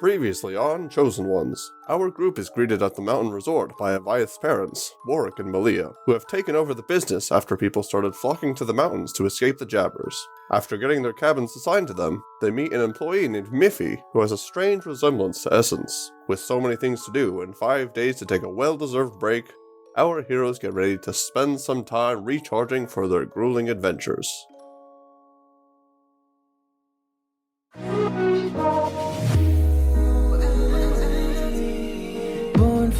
Previously on Chosen Ones, our group is greeted at the mountain resort by Avayath's parents, Warwick and Malia, who have taken over the business after people started flocking to the mountains to escape the jabbers. After getting their cabins assigned to them, they meet an employee named Miffy, who has a strange resemblance to Essence. With so many things to do and 5 days to take a well-deserved break, our heroes get ready to spend some time recharging for their grueling adventures.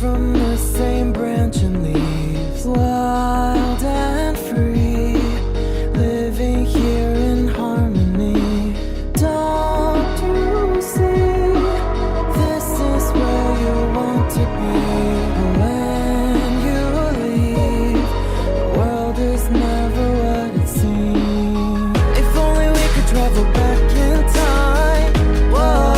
From the same branch and leaves, wild and free, living here in harmony. Don't you see? This is where you want to be. When you leave, the world is never what it seems. If only we could travel back in time. Whoa.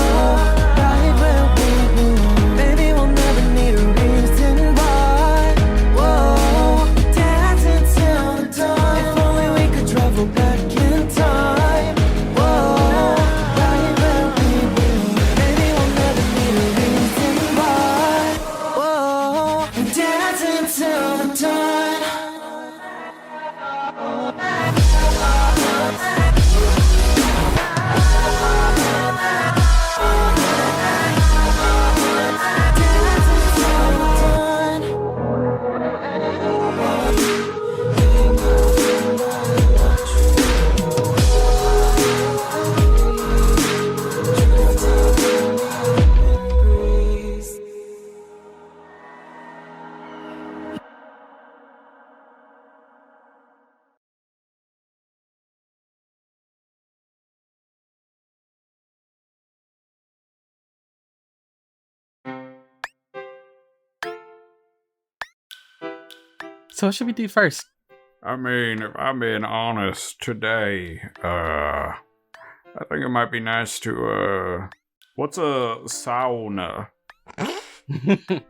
So what should we do first? I mean, if I'm being honest, today, I think it might be nice to, what's a sauna? The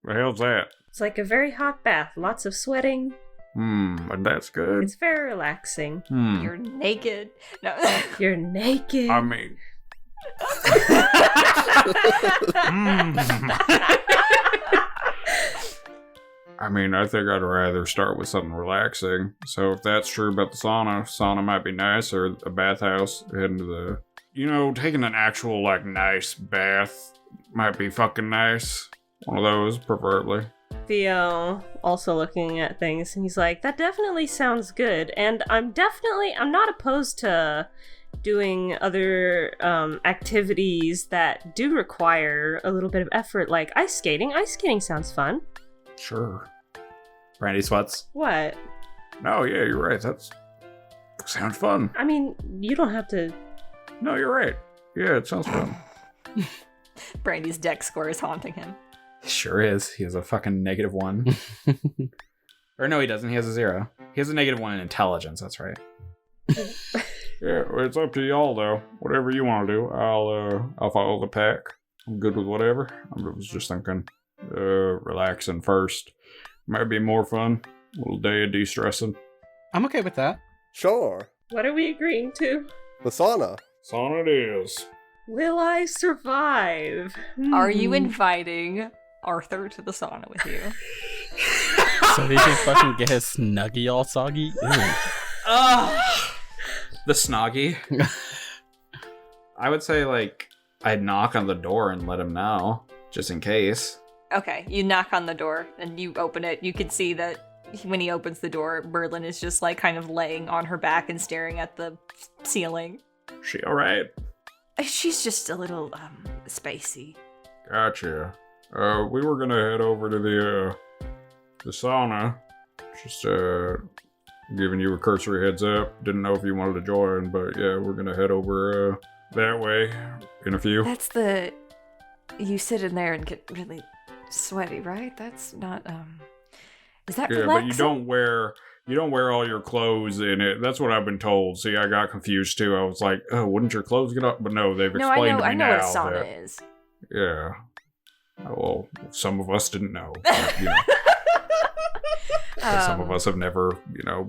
hell's that? It's like a very hot bath, lots of sweating. And that's good. It's very relaxing. You're naked. No. You're naked. I mean... I mean, I think I'd rather start with something relaxing. So if that's true about the sauna might be nice, or a bathhouse, heading to the... You know, taking an actual, nice bath might be fucking nice. One of those, preferably. Theo also looking at things, and he's like, that definitely sounds good, and I'm not opposed to doing other activities that do require a little bit of effort, like ice skating. Ice skating sounds fun. Sure. Brandy sweats. What? No, yeah, you're right. That sounds fun. I mean, you don't have to... No, you're right. Yeah, it sounds fun. Brandy's deck score is haunting him. Sure is. He has a fucking -1. Or no, he doesn't. He has a 0. He has a -1 in intelligence. That's right. Yeah, it's up to y'all though. Whatever you want to do, I'll follow the pack. I'm good with whatever. I was just thinking, relaxing first. Might be more fun. A little day of de-stressing. I'm okay with that. Sure. What are we agreeing to? The sauna. Sauna it is. Will I survive? Are you inviting Arthur to the sauna with you? So he can fucking get his snuggie all soggy? The snoggy. I would say, I'd knock on the door and let him know, just in case. Okay, you knock on the door, and you open it. You can see that when he opens the door, Merlin is just, kind of laying on her back and staring at the ceiling. She alright? She's just a little, spacey. Gotcha. We were gonna head over to the sauna. Just, giving you a cursory heads up. Didn't know if you wanted to join, but yeah, we're gonna head over, that way in a few. That's you sit in there and get really sweaty, right? That's not, is that relaxing? But you don't wear all your clothes in it. That's what I've been told. See, I got confused too. I was like, oh, wouldn't your clothes get up? But no, they've explained to me I know now what a sauna is. Yeah. Well, some of us didn't know. But, some of us have never,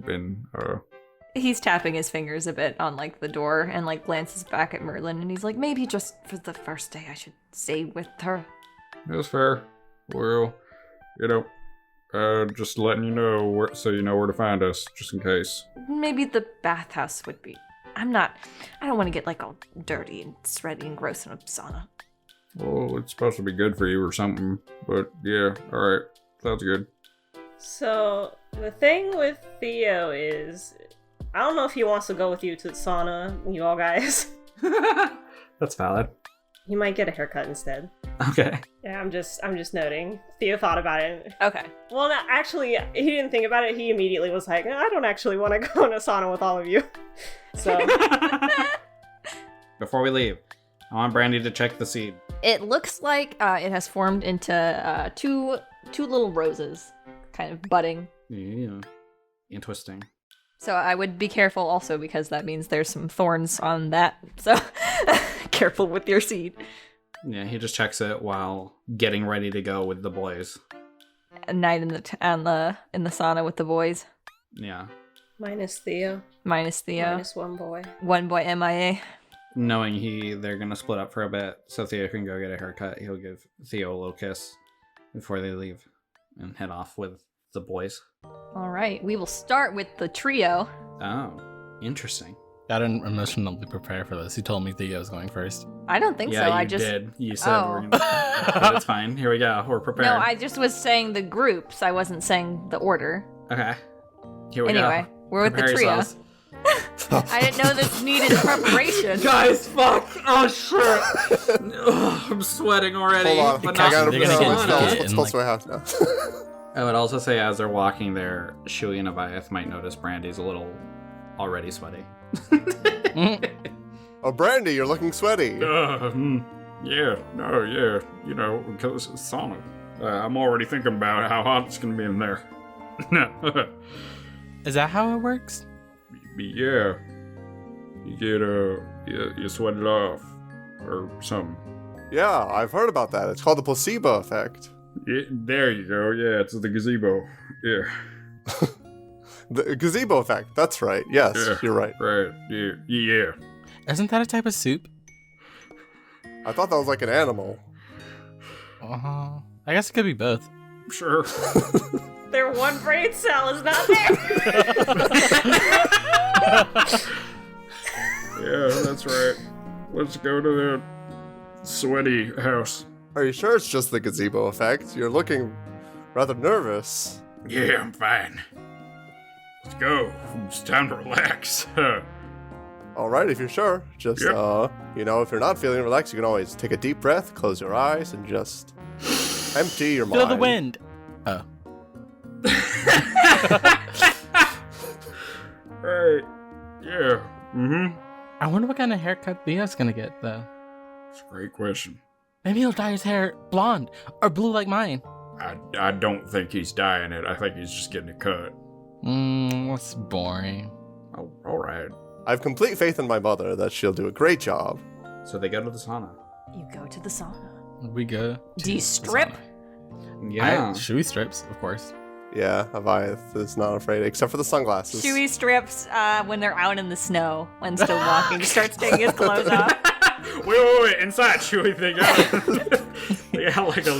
been He's tapping his fingers a bit on like the door and like glances back at Merlin and he's like, maybe just for the first day I should stay with her. That's fair. Well, just letting you know so you know where to find us, just in case. Maybe the bathhouse would be. I don't want to get like all dirty and sweaty and gross in a sauna. Well, it's supposed to be good for you or something, but yeah, alright. Sounds good. So, the thing with Theo is, I don't know if he wants to go with you to the sauna, you all guys. That's valid. He might get a haircut instead. Okay. Yeah, I'm just noting. Theo thought about it. Okay. Well, no, actually, he didn't think about it. He immediately was like, I don't actually want to go in a sauna with all of you. So. Before we leave, I want Brandy to check the seed. It looks like it has formed into two little roses, kind of budding. Yeah. Interesting. So I would be careful also because that means there's some thorns on that. So careful with your seed. Yeah, he just checks it while getting ready to go with the boys. A night in the sauna with the boys. Yeah. Minus Theo. Minus Theo. Minus one boy. One boy MIA. Knowing they're gonna split up for a bit, so Theo can go get a haircut, he'll give Theo a little kiss before they leave and head off with the boys. All right, we will start with the trio. Oh, interesting. I didn't emotionally prepare for this. You told me Theo was going first. I don't think so. Yeah, I you just did. You said we're Oh. gonna. But it's fine. Here we go. We're prepared. No, I just was saying the groups. I wasn't saying the order. Okay. Here we go. Anyway, we're with the Prepare trio. yourselves. I didn't know this needed preparation. Guys, fuck! Oh shit! Ugh, I'm sweating already. Hold on, But I not gotta They're bring gonna some get spells. naked What and, spells do like- I have now? I would also say as they're walking there, Shui and Avayath might notice Brandy's a little already sweaty. Oh, Brandy, you're looking sweaty. Yeah, because it's sauna. I'm already thinking about how hot it's gonna be in there. Is that how it works? Yeah. You get, you sweat it off. Or something. Yeah, I've heard about that. It's called the placebo effect. Yeah, there you go. Yeah, it's the gazebo. Yeah. The gazebo effect. That's right. Yes, Yeah. you're right. Right. Yeah. Isn't that a type of soup? I thought that was like an animal. I guess it could be both. Sure. Their one brain cell is not there. Yeah, that's right. Let's go to the sweaty house. Are you sure it's just the gazebo effect? You're looking rather nervous. Yeah, I'm fine. Let's go. It's time to relax. All right, if you're sure. Just, Yep. if you're not feeling relaxed, you can always take a deep breath, close your eyes, and just empty your mind. Feel the wind. Oh. Right. Yeah. Mm-hmm. I wonder what kind of haircut Theo's gonna get, though. It's a great question. Maybe he'll dye his hair blonde or blue like mine. I don't think he's dyeing it. I think he's just getting it cut. That's boring. Oh, all right. I have complete faith in my mother that she'll do a great job. So they go to the sauna. You go to the sauna. We go. Do you strip? Yeah. Shui strips, of course. Yeah, Avayath is not afraid, except for the sunglasses. Shui strips when they're out in the snow when still walking. Starts taking his clothes off. Wait. Inside, Chewy, they got like a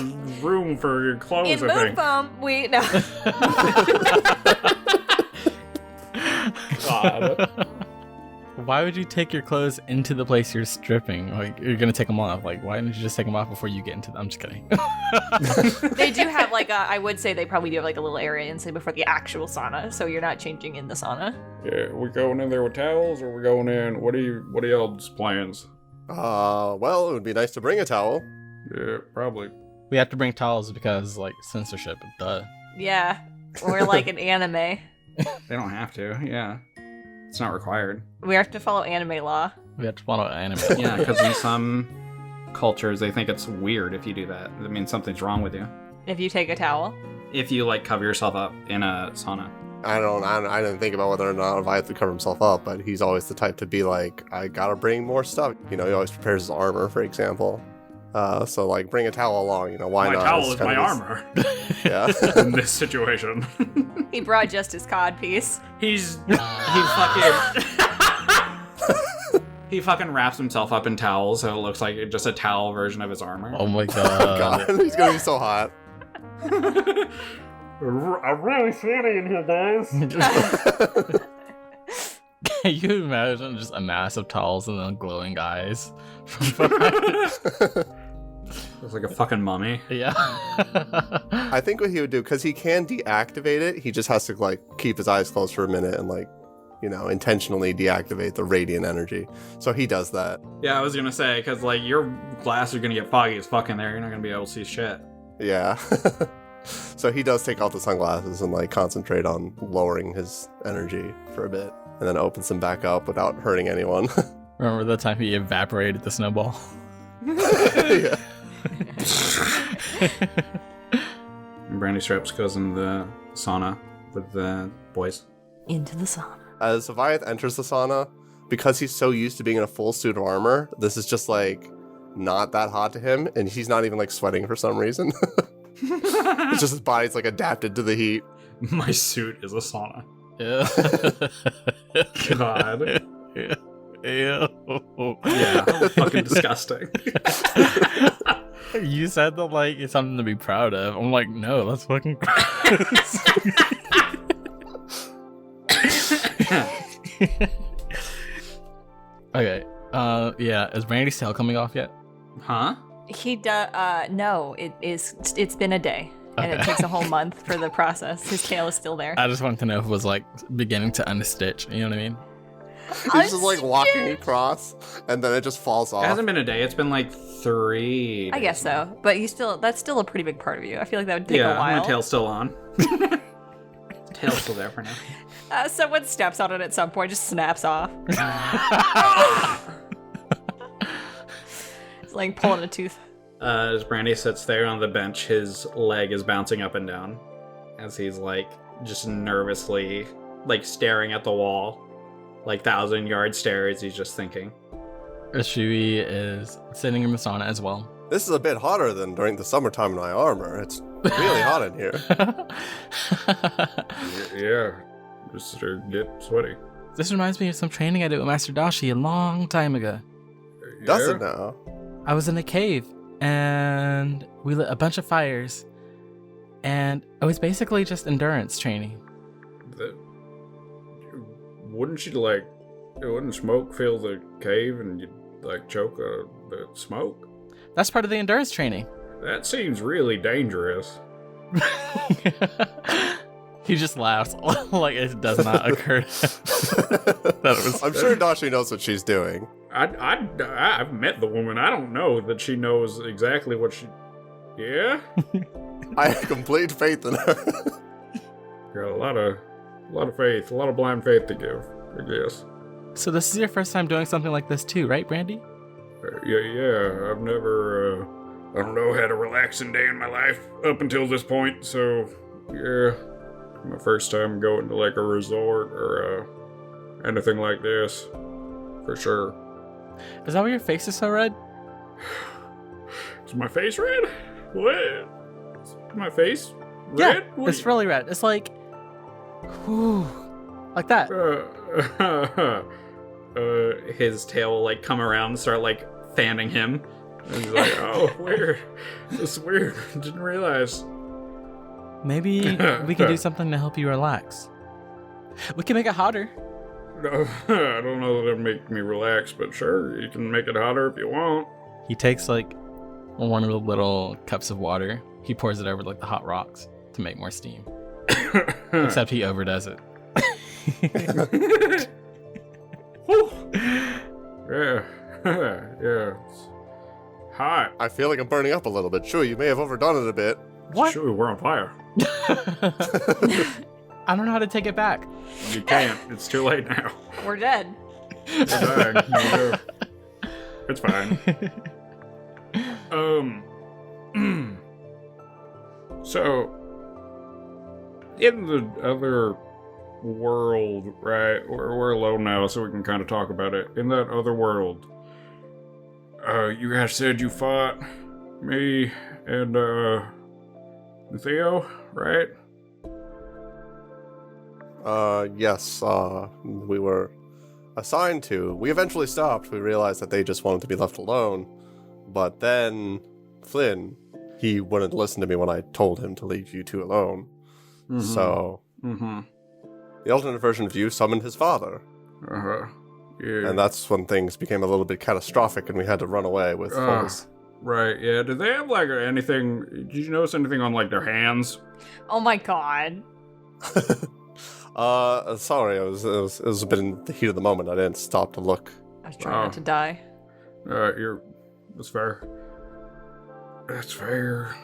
room for your clothes, In I Moon think. Foam, we no. God. Why would you take your clothes into the place you're stripping? Like, you're gonna take them off. Like, why didn't you just take them off before you get into them? I'm just kidding. They do have like I would say they probably do have like a little area inside before the actual sauna, so you're not changing in the sauna. Yeah, we going in there with towels, or we going in? What are y'all's plans? Well, it would be nice to bring a towel. Yeah, probably. We have to bring towels because, like, censorship. Duh. Yeah, or like an anime. They don't have to. Yeah. It's not required. We have to follow anime law. We have to follow anime. Yeah, because in some cultures they think it's weird if you do that. That means something's wrong with you. If you take a towel. If you like cover yourself up in a sauna. I didn't think about whether or not Avayath would cover himself up, but he's always the type to be like, I gotta bring more stuff. He always prepares his armor, for example. So like bring a towel along, why my not? towel It's is kind my of armor Yeah. in this situation. He brought just his codpiece. He fucking he fucking wraps himself up in towels, so it looks like just a towel version of his armor. Oh my god. God, he's gonna be so hot. I'm really sweaty in here, guys. Can you imagine just a mass of towels and then glowing eyes from behind? Looks like a fucking mummy. Yeah. I think what he would do, because he can deactivate it, he just has to like keep his eyes closed for a minute and like, intentionally deactivate the radiant energy. So he does that. Yeah, I was gonna say, because like your glasses are gonna get foggy as fuck in there. You're not gonna be able to see shit. Yeah. So he does take off the sunglasses and like concentrate on lowering his energy for a bit, and then opens them back up without hurting anyone. Remember the time he evaporated the snowball? Yeah. Brandy Strips goes in the sauna with the boys. Into the sauna. As Avayath enters the sauna, because he's so used to being in a full suit of armor, this is just like not that hot to him, and he's not even like sweating for some reason. It's just his body's like adapted to the heat. My suit is a sauna. Yeah. God. Ew. Yeah, fucking disgusting. You said that like it's something to be proud of. I'm like, no, that's fucking gross. Okay. Yeah. Is Brandy's tail coming off yet? Huh? He does. No, it's been a day, and it Okay. takes a whole month for the process. His tail is still there. I just wanted to know if it was like beginning to unstitch. You know what I mean? He's just like walking across, and then it just falls It off. hasn't been a day. It's been like 3 I days guess now. so, but that's still a pretty big part of you. I feel like that would take Yeah, a while. my tail's still on. Tail's still there for now. Someone steps on it at some point, just snaps off. It's like pulling a tooth. As Brandy sits there on the bench, his leg is bouncing up and down as he's like just nervously like staring at the wall, like 1,000-yard stare as he's just thinking. Shui is sitting in the sauna as well. This is a bit hotter than during the summertime in my armor. It's really hot in here. Yeah, just to get sweaty. This reminds me of some training I did with Master Dashi a long time ago. Does Yeah? it now? I was in a cave and we lit a bunch of fires, and it was basically just endurance training. Wouldn't smoke fill the cave and you'd like choke the smoke? That's part of the endurance training. That seems really dangerous. He just laughs like it does not occur to him. That it was- I'm sure Dashi knows what she's doing. I've met the woman. I don't know that she knows exactly what she. Yeah, I have complete faith in her. got a lot of faith, a lot of blind faith to give, I guess. So this is your first time doing something like this too, right, Brandy? Yeah. I've never. I don't know, had a relaxing day in my life up until this point. So yeah, my first time going to like a resort or anything like this, for sure. Is that why your face is so red? Is my face red? What? Is my face red? Yeah, What it's do really red. It's like, whew, like that. His tail will like come around and start like fanning him. And he's like, oh, weird. This is weird. Didn't realize. Maybe we can do something to help you relax. We can make it hotter. No, I don't know that it'll make me relax, but sure, you can make it hotter if you want. He takes like one of the little cups of water. He pours it over like the hot rocks to make more steam. Except he overdoes it. Yeah. Yeah. It's hot. I feel like I'm burning up a little bit. Sure, you may have overdone it a bit. What? Sure, we're on fire. I don't know how to take it back. You can't. It's too late now. We're dead. We're dying. No, no. It's fine. So, in the other world, right? We're alone now, so we can kind of talk about it. In that other world, You guys said you fought me and, Theo, right? Yes, we were assigned to. We eventually stopped. We realized that they just wanted to be left alone. But then Flynn, he wouldn't listen to me when I told him to leave you two alone. Mm-hmm. So, the alternate version of you summoned his father. Uh-huh. Yeah. And that's when things became a little bit catastrophic and we had to run away with foes. Right, yeah. Did they have, like, anything... Did you notice anything on, like, their hands? Oh my god. Sorry, it was a bit in the heat of the moment. I didn't stop to look. I was trying not to die. That's fair. That's fair.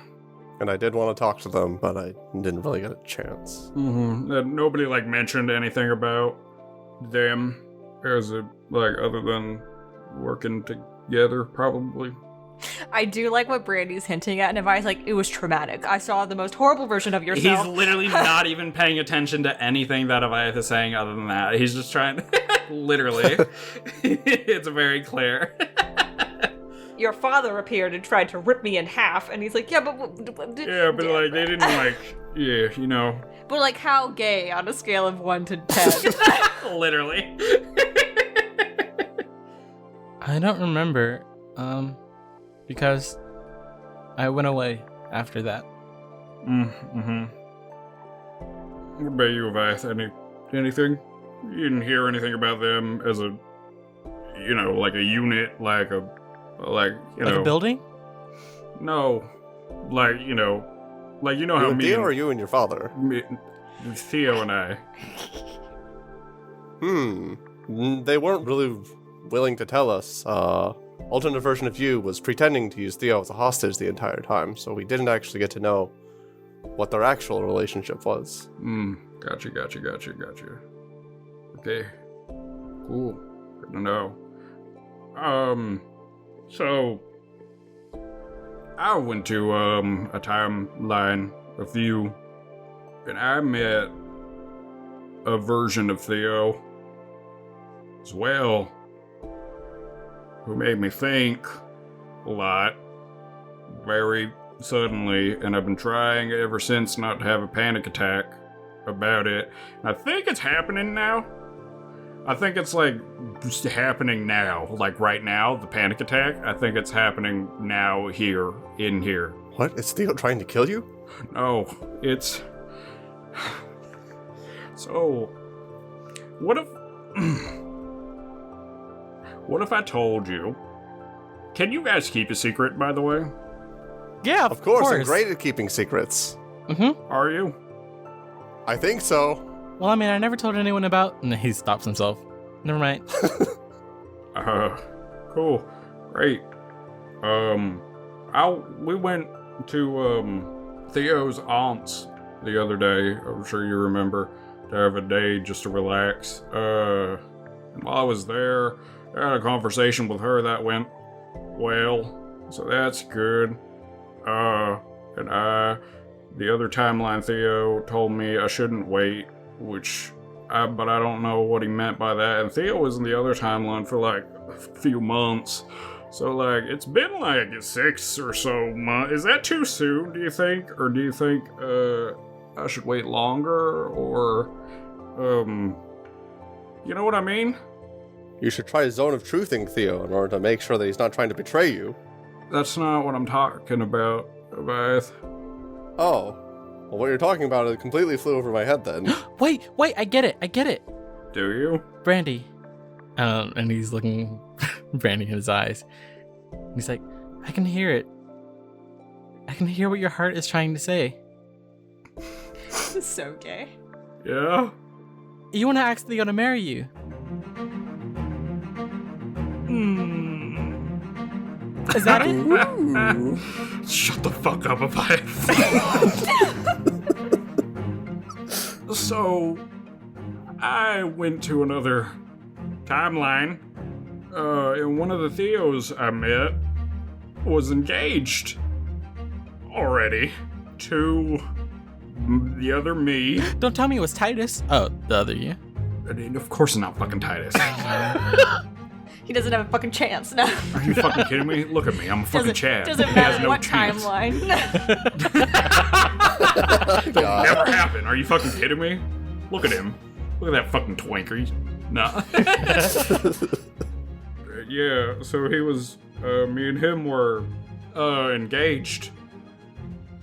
And I did want to talk to them, but I didn't really get a chance. Mm-hmm. Nobody, like, mentioned anything about them as a, like, other than working together, probably. I do like what Brandy's hinting at, and Avayath's like, it was traumatic. I saw the most horrible version of yourself. He's literally not even paying attention to anything that Avayath is saying other than that. He's just trying to... literally. It's very clear. Your father appeared and tried to rip me in half, and he's like, yeah, but... Yeah, but, like, they didn't, like... Yeah, you know... But, like, how gay on a scale of 1 to 10? Literally. I don't remember, because I went away after that. Mm-hmm. What about you, Avayath? Anything? You didn't hear anything about them as a, you know, like a unit, like a building? No. Like, you know how You me Theo or you and your father? Theo and I. They weren't really willing to tell us. Alternate version of you was pretending to use Theo as a hostage the entire time, so we didn't actually get to know what their actual relationship was. Gotcha. Okay. Cool. Good to know. So I went to, a timeline of you, and I met a version of Theo as well, who made me think a lot, very suddenly, and I've been trying ever since not to have a panic attack about it. I think it's happening now. I think it's, like, just happening now, like, right now, the panic attack. I think it's happening now, here, in here. What? Is Theo trying to kill you? No, it's... So, what if... What if I told you... Can you guys keep a secret, by the way? Yeah, Of course, I'm great at keeping secrets. Are you? I think so. Well, I mean, I never told anyone about... And he stops himself. Never mind. Cool. Great. We went to, Theo's aunt's the other day. I'm sure you remember, to have a day just to relax. And while I was there, I had a conversation with her that went well. So that's good. And the other timeline Theo told me I shouldn't wait, but I don't know what he meant by that. And Theo was in the other timeline for like a few months. So like, it's been like 6 or so months. Is that too soon, do you think? Or do you think, I should wait longer? Or, you know what I mean? You should try Zone of Truthing Theo in order to make sure that he's not trying to betray you. That's not what I'm talking about, Avayath. Oh. Well, what you're talking about, it completely flew over my head then. Wait, I get it. Do you? Brandy. And he's looking Brandy in his eyes. He's like, I can hear it. I can hear what your heart is trying to say. This is so gay. Yeah? You want to ask Theo to marry you? Is that it? Shut the fuck up, Avayath. So, I went to another timeline, and one of the Theos I met was engaged already to the other me. Don't tell me it was Titus. Oh, the other you. I mean, of course not fucking Titus. He doesn't have a fucking chance. No. Are you fucking kidding me? Look at me. I'm a fucking Chad. Doesn't He has matter no what chance. timeline. God. Never happened. Are you fucking kidding me? Look at him. Look at that fucking twinker. Nah. Yeah, so he was, me and him were, engaged.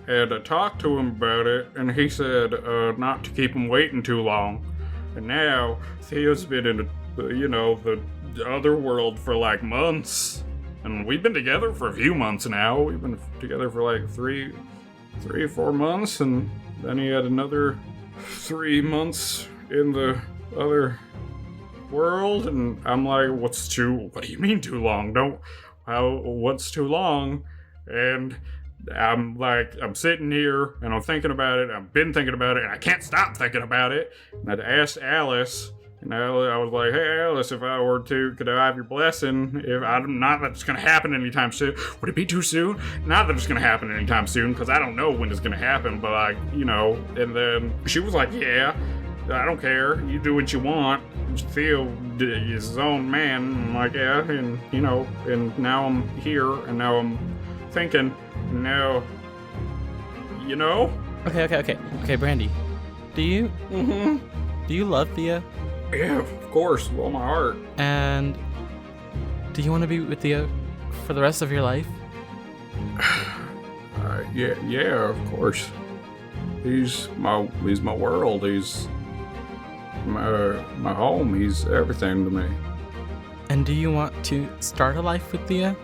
And I talked to him about it, and he said, not to keep him waiting too long. And now, Theo's been in, the other world for like months. And we've been together for a few months now. We've been together for like three or 4 months, and then he had another 3 months in the other world, and I'm like, what do you mean too long? What's too long? And I'm like, I'm sitting here, and I'm thinking about it, I've been thinking about it, and I can't stop thinking about it. And I'd asked Alice, and I was like, hey Alice, if I were to, could I have your blessing? Not that it's gonna happen anytime soon. Would it be too soon? Not that it's gonna happen anytime soon, because I don't know when it's gonna happen, but like, and then she was like, yeah, I don't care, you do what you want. Theo is his own man. I'm like, yeah, and and now I'm here, and now I'm thinking, and now, Okay, Brandy. Do you love Theo? Yeah, of course, with all my heart. And do you want to be with Theo for the rest of your life? Yeah, of course. He's my world. He's my home. He's everything to me. And do you want to start a life with Theo?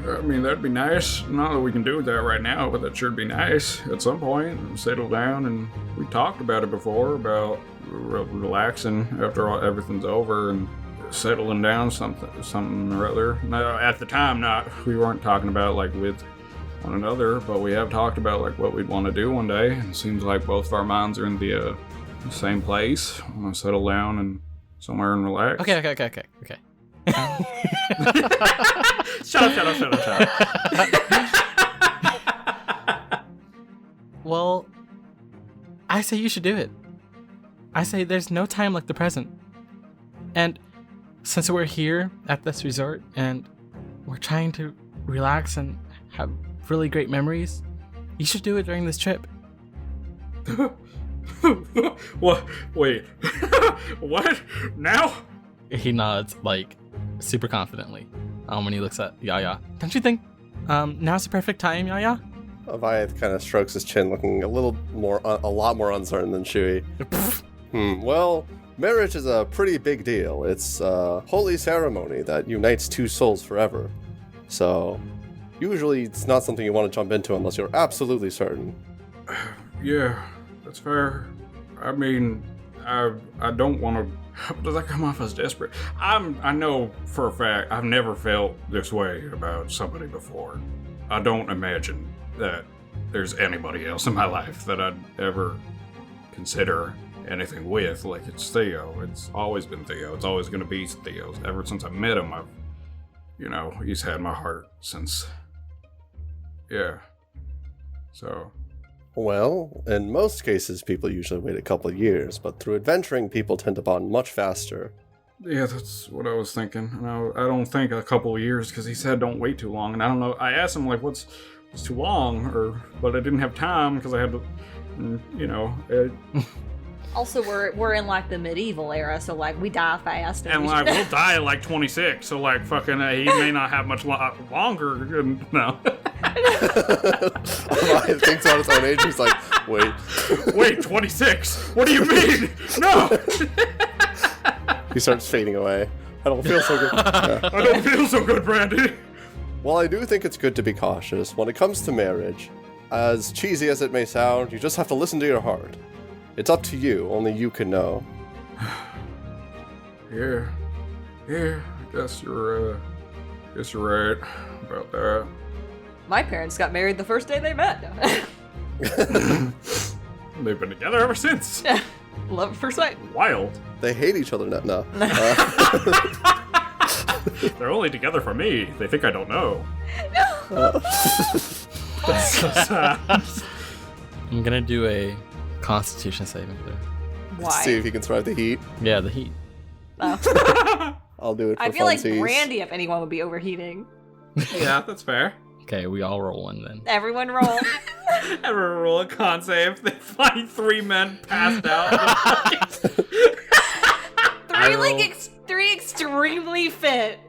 I mean, that'd be nice. Not that we can do that right now, but that sure be nice at some point. Settle down, and we talked about it before, about relaxing after everything's over and settling down something or other. No, at the time, we weren't talking about like with one another, but we have talked about like what we'd want to do one day. It seems like both of our minds are in the same place. We want to settle down and somewhere and relax. Okay. Shut up. Well, I say you should do it. I say there's no time like the present. And since we're here at this resort and we're trying to relax and have really great memories, you should do it during this trip. What? Wait. What? Now? He nods, like, super confidently when he looks at Yaya. Don't you think now's the perfect time, Yaya? Avayath kind of strokes his chin, looking a lot more uncertain than Shui. Well, marriage is a pretty big deal. It's a holy ceremony that unites two souls forever. So, usually it's not something you want to jump into unless you're absolutely certain. Yeah, that's fair. I mean, I don't want to... Does that come off as desperate? I know for a fact I've never felt this way about somebody before. I don't imagine that there's anybody else in my life that I'd ever consider anything with. Like, it's Theo. It's always been Theo. It's always going to be Theo. Ever since I met him, he's had my heart since... Yeah. So... Well, in most cases, people usually wait a couple of years, but through adventuring, people tend to bond much faster. Yeah, that's what I was thinking. I don't think a couple of years, because he said don't wait too long, and I don't know. I asked him, like, what's too long, but I didn't have time, because I had to, Also, we're in, like, the medieval era, so, like, we die fast. And, like, we'll die at, like, 26, so, like, fucking, he may not have much longer, no. He thinks about his own age, he's like, Wait, 26? What do you mean? No! He starts fading away. I don't feel so good. Yeah. I don't feel so good, Brandy. Well, I do think it's good to be cautious when it comes to marriage. As cheesy as it may sound, you just have to listen to your heart. It's up to you, only you can know. Yeah, I guess you're right about that. My parents got married the first day they met. They've been together ever since. Love at first sight. Wild. They hate each other now. They're only together for me. They think I don't know. That's so sad. I'm gonna do a Constitution saving throw. Why? See if he can survive the heat. Yeah, the heat. Oh. I'll do it for I feel like funsies. Brandy, if anyone, would be overheating. Yeah, that's fair. Okay, we all roll one then. Everyone roll. Ever roll a con save? They find 3 men passed out. Three extremely fit.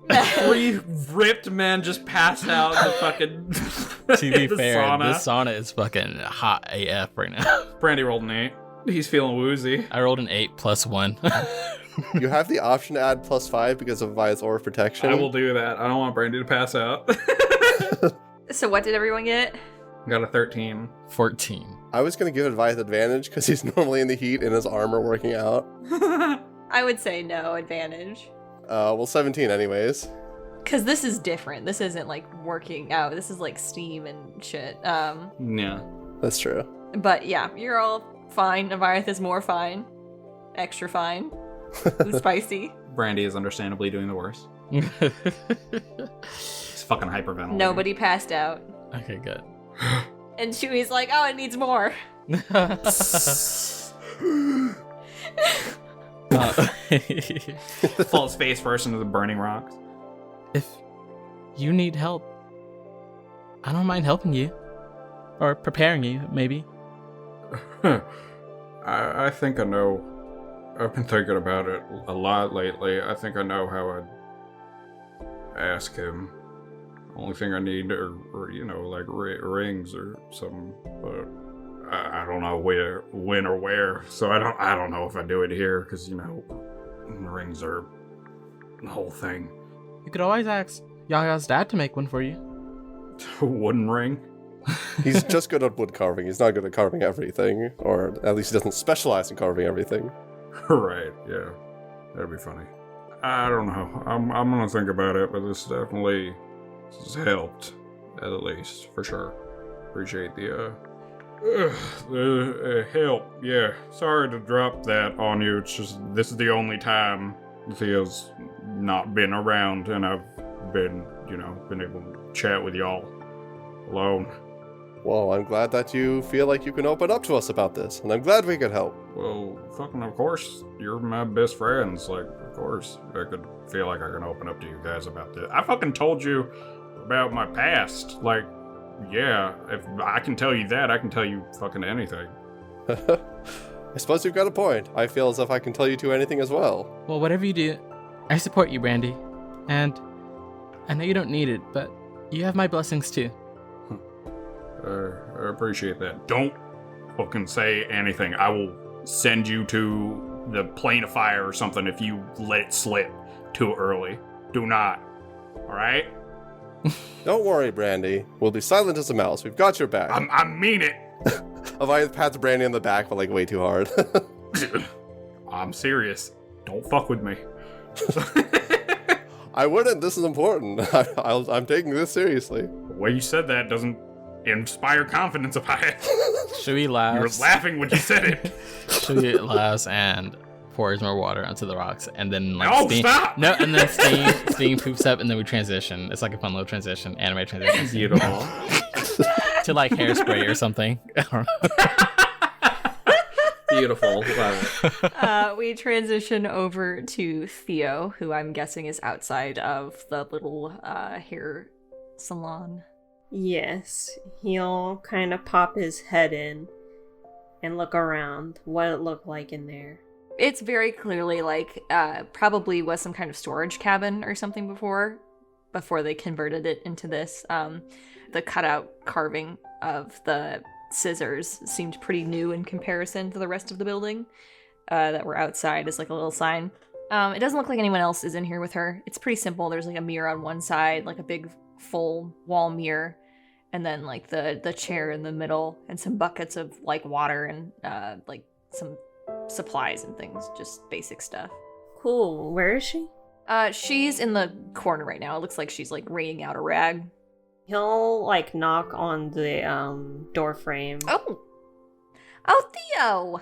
3 ripped men just passed out in the fucking To be the fair, sauna. this sauna is fucking hot AF right now. Brandy rolled an 8. He's feeling woozy. I rolled an 8 plus 1. You have the option to add +5 because of Avayath's aura of protection. I will do that. I don't want Brandy to pass out. So what did everyone get? Got a 13. 14. I was going to give Avayath advantage because he's normally in the heat in his armor working out. I would say no advantage. Well, 17 anyways. Because this is different. This isn't like working out. This is like steam and shit. Yeah. That's true. But yeah, you're all fine. Avayath is more fine. Extra fine. Spicy. Brandy is understandably doing the worst. He's fucking hyperventilating. Nobody passed out. Okay, good. And Shui's like, oh, it needs more. Falls face first into the burning rocks. If you need help, I don't mind helping you. Or preparing you, maybe. I think I know. I've been thinking about it a lot lately. I think I know how I'd ask him. Only thing I need are like rings or something. But I don't know when or where. So I don't know if I do it here because rings are the whole thing. You could always ask Yaya's dad to make one for you. Wooden ring. He's just good at wood carving. He's not good at carving everything. Or at least he doesn't specialize in carving everything. Right, yeah. That'd be funny. I don't know. I'm gonna think about it, but this definitely has helped. At least, for sure. Appreciate the help. Yeah. Sorry to drop that on you. It's just, this is the only time Theo's not been around, and I've been able to chat with y'all alone. Well, I'm glad that you feel like you can open up to us about this, and I'm glad we could help. Well, fucking of course, you're my best friends. Like, of course, I could feel like I can open up to you guys about this. I fucking told you about my past. Like, yeah, if I can tell you that, I can tell you fucking anything. I suppose you've got a point. I feel as if I can tell you to anything as well. Well, whatever you do, I support you, Brandy. And I know you don't need it, but you have my blessings too. I appreciate that. Don't fucking say anything. I will send you to the plane of fire or something if you let it slip too early. Do not. Alright? Don't worry, Brandy. We'll be silent as a mouse. We've got your back. I mean it. Avayath pats Brandy on the back, but like way too hard. I'm serious. Don't fuck with me. I wouldn't. This is important. I'm taking this seriously. The way you said that doesn't inspire confidence of it. Shui You were laughs. laughing when you said it. Shui laughs and pours more water onto the rocks, and then like No, steam. stop! No, and then steam poops up, and then we transition. It's like a fun little transition, anime transition Beautiful. to like hairspray or something. I don't know. Beautiful. Love it. We transition over to Theo, who I'm guessing is outside of the little hair salon. Yes, he'll kind of pop his head in and look around what it looked like in there. It's very clearly like probably was some kind of storage cabin or something before they converted it into this. The cutout carving of the scissors seemed pretty new in comparison to the rest of the building that were outside as like a little sign. It doesn't look like anyone else is in here with her. It's pretty simple. There's like a mirror on one side, like a big full wall mirror, and then like the chair in the middle, and some buckets of like water and like some supplies and things, just basic stuff. Cool. Where is she? She's in the corner right now. It looks like she's like wringing out a rag. He'll like knock on the door frame. Oh, Theo.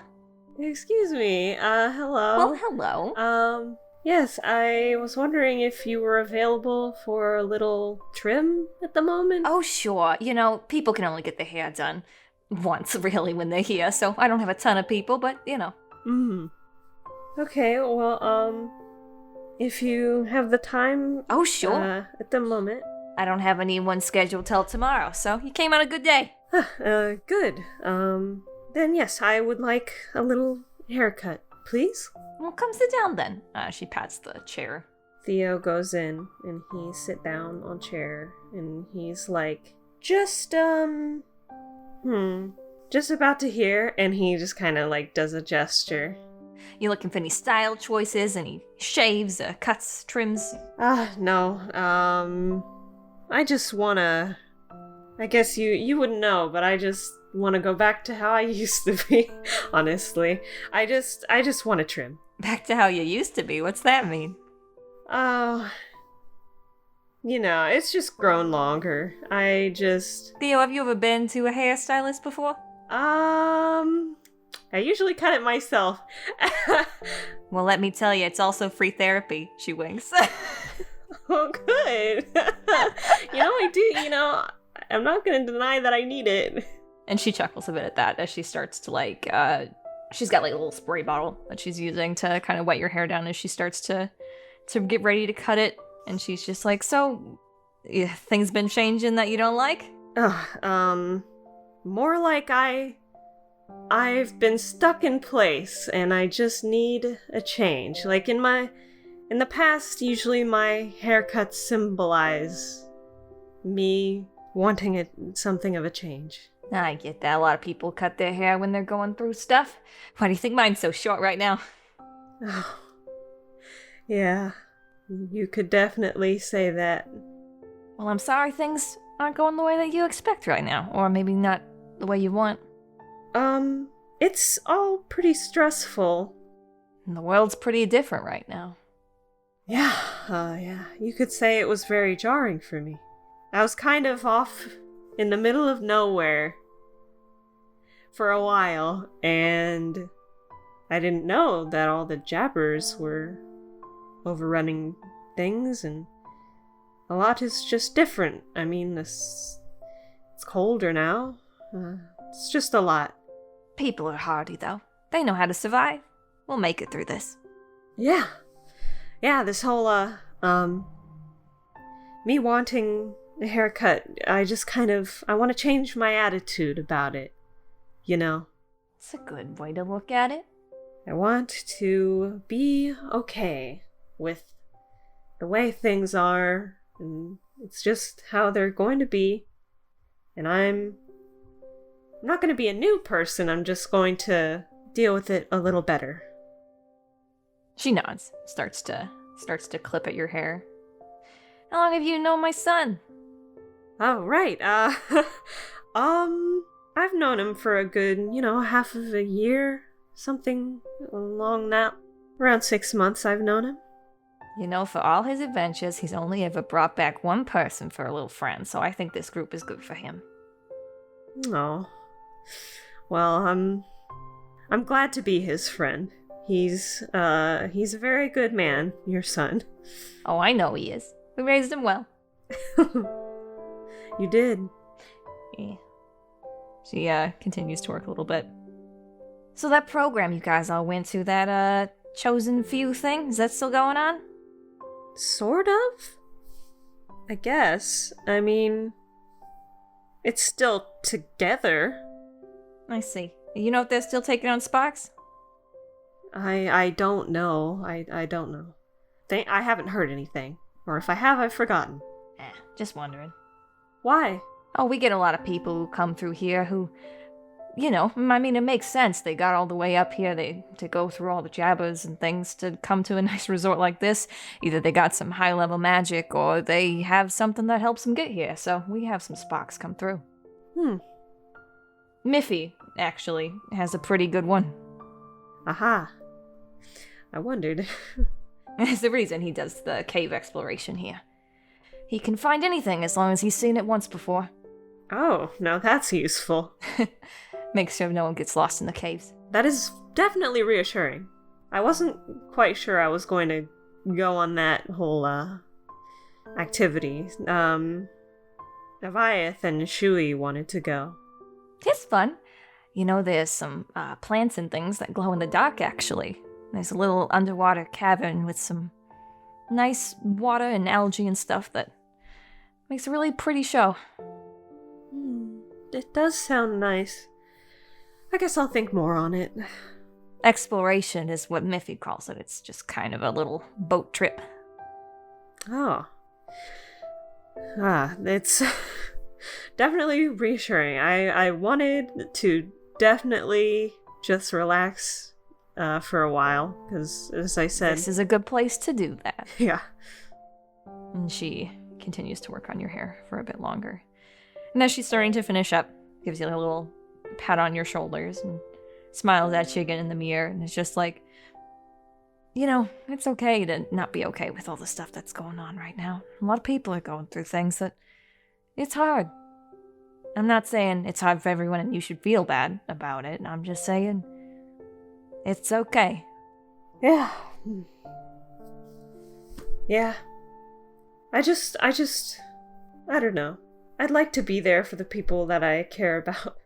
Excuse me. Hello. Well, hello. Yes, I was wondering if you were available for a little trim at the moment. Oh, sure. People can only get their hair done once, really, when they're here, so I don't have a ton of people, but, Okay, well, if you have the time. Oh, sure. At the moment. I don't have anyone scheduled till tomorrow, so you came on a good day. Good. Then yes, I would like a little haircut, please. Well, come sit down then. She pats the chair. Theo goes in and he sit down on chair and he's like, just about to hear, and he just kind of like does a gesture. You looking for any style choices? Any shaves, cuts, trims? No. I just wanna. I guess you wouldn't know, but I just want to go back to how I used to be. Honestly, I just want to trim. Back to how you used to be? What's that mean? Oh, it's just grown longer. Theo, have you ever been to a hairstylist before? I usually cut it myself. Well, let me tell you, it's also free therapy. She winks. Oh, good. I do, I'm not gonna deny that I need it. And she chuckles a bit at that as she starts to, she's got, a little spray bottle that she's using to kind of wet your hair down as she starts to get ready to cut it. And she's just like, so, things been changing that you don't like? More like I've been stuck in place and I just need a change. Like in the past, usually my haircuts symbolize me wanting something of a change. I get that. A lot of people cut their hair when they're going through stuff. Why do you think mine's so short right now? Oh, yeah, you could definitely say that. Well, I'm sorry things aren't going the way that you expect right now. Or maybe not the way you want. It's all pretty stressful. And the world's pretty different right now. Yeah, you could say it was very jarring for me. I was kind of off in the middle of nowhere for a while, and I didn't know that all the jabbers were overrunning things, and a lot is just different. I mean, it's colder now. It's just a lot. People are hardy, though. They know how to survive. We'll make it through this. Yeah, this whole, me wanting a haircut, I want to change my attitude about it, It's a good way to look at it. I want to be okay with the way things are, and it's just how they're going to be, and I'm not going to be a new person, I'm just going to deal with it a little better. She nods, starts to clip at your hair. How long have you known my son? Oh, right. I've known him for a good, half of a year, something along that. Around 6 months I've known him. For all his adventures, he's only ever brought back one person for a little friend, so I think this group is good for him. Oh. Well, I'm glad to be his friend. He's a very good man, your son. Oh, I know he is. We raised him well. You did. Yeah. She continues to work a little bit. So that program you guys all went to, that chosen few thing, is that still going on? Sort of? I guess. I mean, it's still together. I see. You know if they're still taking on sparks? I don't know. I don't know. I haven't heard anything. Or if I have, I've forgotten. Just wondering. Why? Oh, we get a lot of people who come through here who, it makes sense. They got all the way up here to go through all the jabbers and things to come to a nice resort like this. Either they got some high-level magic or they have something that helps them get here. So we have some sparks come through. Miffy, actually, has a pretty good one. Aha. I wondered. There's the reason he does the cave exploration here. He can find anything as long as he's seen it once before. Oh, now that's useful. Makes sure no one gets lost in the caves. That is definitely reassuring. I wasn't quite sure I was going to go on that whole, activity. Avayath and Shui wanted to go. It's fun. There's some plants and things that glow in the dark, actually. There's a little underwater cavern with some nice water and algae and stuff that makes a really pretty show. It does sound nice. I guess I'll think more on it. Exploration is what Miffy calls it. It's just kind of a little boat trip. Oh. It's definitely reassuring. I wanted to definitely just relax for a while, because as I said... This is a good place to do that. Yeah. And she continues to work on your hair for a bit longer. And as she's starting to finish up, gives you a little pat on your shoulders and smiles at you again in the mirror, and it's just like, you know, it's okay to not be okay with all the stuff that's going on right now. A lot of people are going through things that it's hard. I'm not saying it's hard for everyone and you should feel bad about it. I'm just saying it's okay. Yeah. Yeah. I don't know. I'd like to be there for the people that I care about.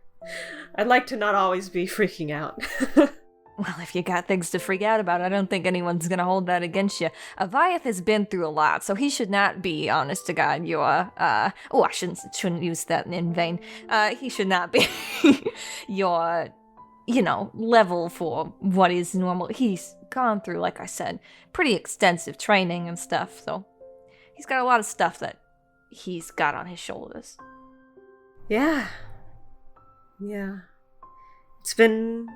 I'd like to not always be freaking out. Well, if you got things to freak out about, I don't think anyone's gonna hold that against you. Avayath has been through a lot, so he should not be, honest to God, your, I shouldn't use that in vain. He should not be your, level for what is normal. He's gone through, like I said, pretty extensive training and stuff, so he's got a lot of stuff that he's got on his shoulders. Yeah. It's been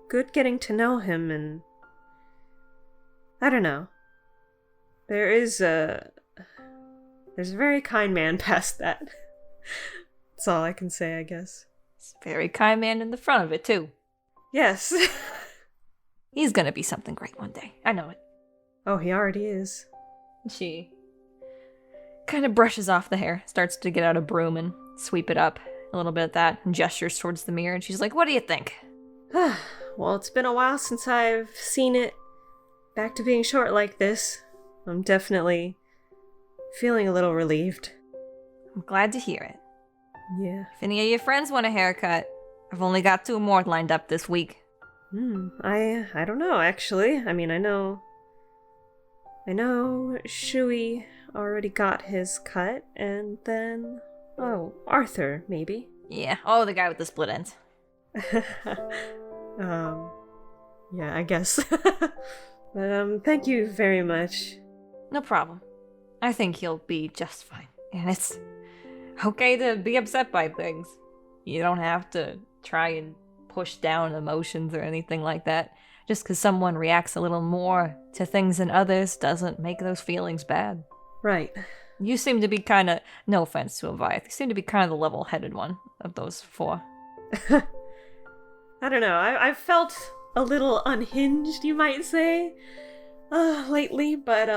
good getting to know him, and I don't know. There's a very kind man past that. That's all I can say, I guess. He's a very kind man in the front of it, too. Yes. He's gonna be something great one day. I know it. Oh, he already is. She kind of brushes off the hair, starts to get out a broom and sweep it up a little bit at that, and gestures towards the mirror, and she's like, what do you think? Well, it's been a while since I've seen it back to being short like this. I'm definitely feeling a little relieved. I'm glad to hear it. Yeah. If any of your friends want a haircut, I've only got 2 more lined up this week. I don't know, actually. I mean, I know Shui already got his cut, and then... Oh, Arthur, maybe. Yeah, oh, the guy with the split ends. Yeah, I guess. But, thank you very much. No problem. I think he'll be just fine. And it's okay to be upset by things. You don't have to try and push down emotions or anything like that. Just because someone reacts a little more to things than others doesn't make those feelings bad. Right. You seem to be kind of, no offense to Avayath, you seem to be kind of the level-headed one of those 4. I don't know, I've felt a little unhinged, you might say, lately, but,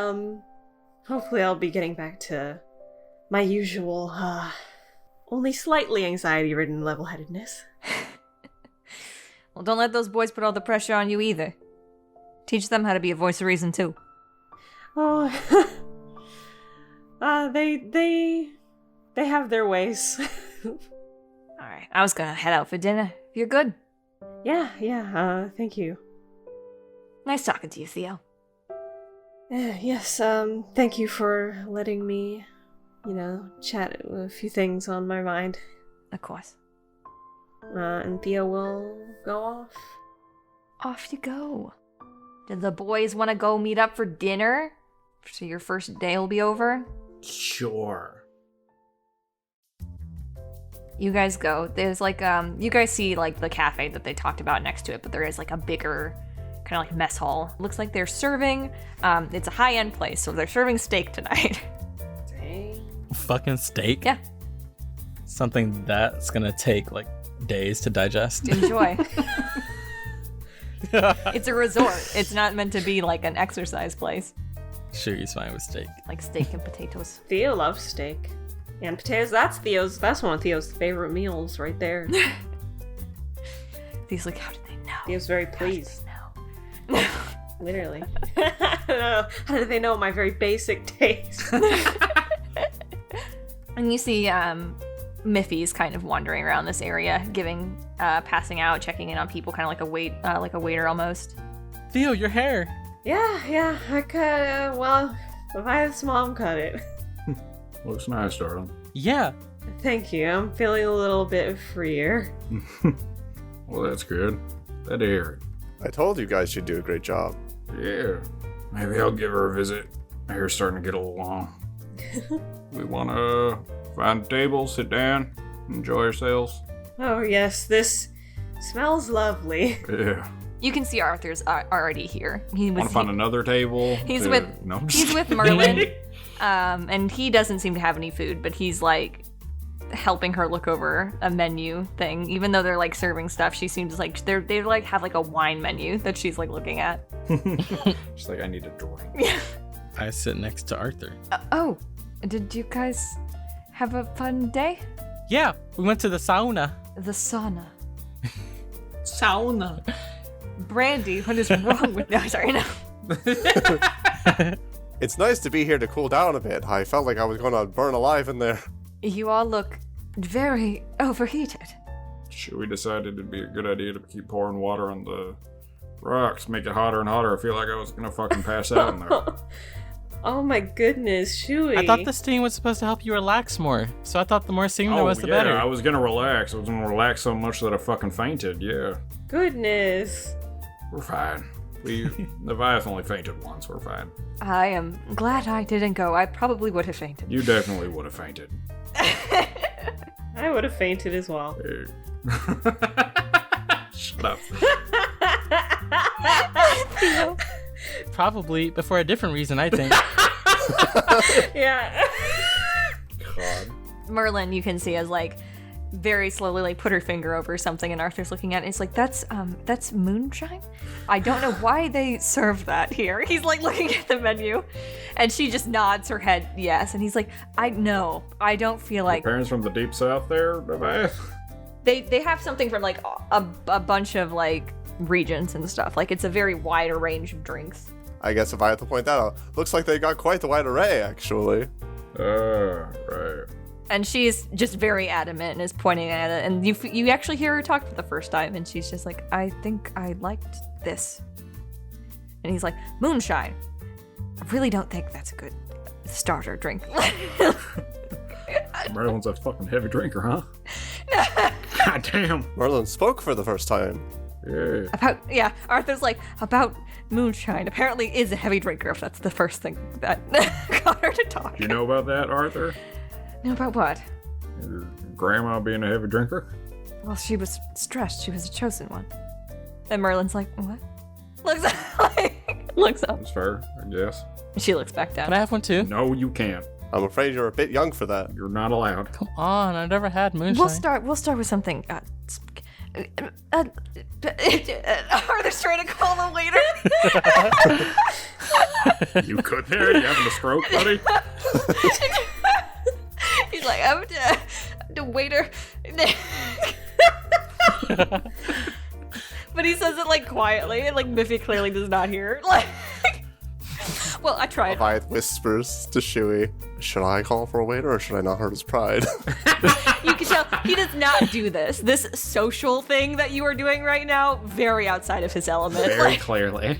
hopefully I'll be getting back to my usual, only slightly anxiety-ridden level-headedness. Well, don't let those boys put all the pressure on you either. Teach them how to be a voice of reason, too. Oh, they have their ways. Alright, I was gonna head out for dinner. If you're good. Yeah, thank you. Nice talking to you, Theo. Yes, thank you for letting me, chat a few things on my mind. Of course. And Theo will go off. Off you go. Did the boys want to go meet up for dinner? So your first day will be over? Sure. You guys go. There's you guys see the cafe that they talked about next to it, but there is a bigger kind of mess hall. Looks like they're serving, it's a high-end place, so they're serving steak tonight. Dang. Fucking steak? Yeah. Something that's gonna take days to digest. Enjoy. It's a resort. It's not meant to be an exercise place. Sure, he's fine with steak. Like steak and potatoes. Theo loves steak. And potatoes, that's one of Theo's favorite meals right there. Theo's like, how did they know? Theo's very pleased. How did they know? Literally. I don't know. How did they know my very basic taste? And you see Miffy's kind of wandering around this area, passing out, checking in on people, kind of like a waiter almost. Theo, your hair. Yeah, I cut, Avayath's mom cut it. Looks nice, darling. Yeah. Thank you, I'm feeling a little bit freer. Well, that's good. Glad to hear I told you guys you'd do a great job. it. Yeah. Maybe I'll give her a visit. My hair's starting to get a little long. We want to find a table, sit down, enjoy ourselves. Oh yes, this smells lovely. Yeah. You can see Arthur's already here. Want to find another table? He's to- with No, I'm he's just with Merlin, and he doesn't seem to have any food, but he's like helping her look over a menu thing. Even though they're like serving stuff, she seems like they like have like a wine menu that she's like looking at. She's like, I need a drink. Yeah. I sit next to Arthur. Oh, did you guys have a fun day? Yeah, we went to the sauna. The sauna. Sauna. Brandy, what is wrong with? No, sorry, no. It's nice to be here to cool down a bit. I felt like I was gonna burn alive in there. You all look very overheated. Shui decided it'd be a good idea to keep pouring water on the rocks, make it hotter and hotter. I feel like I was gonna fucking pass out in there. Oh my goodness, Shui. I thought the steam was supposed to help you relax more, so I thought the more steam there was, the yeah, better. I was gonna relax. I was gonna relax so much that I fucking fainted. Yeah, Goodness. we're fine. Avayath only fainted once. We're fine. I am glad I didn't go. I probably would have fainted. You definitely would have fainted. I would have fainted as well. Hey. Shut up. Probably, but for a different reason, I think. Yeah. God. Merlin, you can see, as like very slowly like put her finger over something, and Arthur's looking at it. It's like that's moonshine. I don't know why they serve that here. He's like looking at the menu, and she just nods her head yes. And he's like, I know. I don't feel like Parents from the deep south there, Avayath? they have something from like a bunch of like regions and stuff. Like it's a very wide range of drinks. I guess if I have to point that out, looks like they got quite the wide array, actually. Right. And she's just very adamant and is pointing at it. And you actually hear her talk for the first time, and she's just like, I think I liked this. And he's like, moonshine. I really don't think that's a good starter drink. Merlin's a fucking heavy drinker, huh? God damn. Merlin spoke for the first time. Yeah. Arthur's like, about moonshine. Apparently is a heavy drinker, if that's the first thing that got her to talk. Do you know about that, Arthur? Know about what? Your grandma being a heavy drinker? Well, she was stressed. She was a chosen one. And Merlin's like, what? Looks up. That's fair, I guess. She looks back down. Can I have one too? No, you can't. I'm afraid you're a bit young for that. You're not allowed. Come on, I've never had moonshine. We'll start with something. Arthur's trying to call the waiter. You good there? You having a stroke, buddy? He's like, I'm the waiter. But he says it like quietly, and like Miffy clearly does not hear. Like, well, I tried. Avayath whispers to Shui, should I call for a waiter or should I not hurt his pride? You can tell he does not do this. This social thing that you are doing right now, very outside of his element. Very clearly.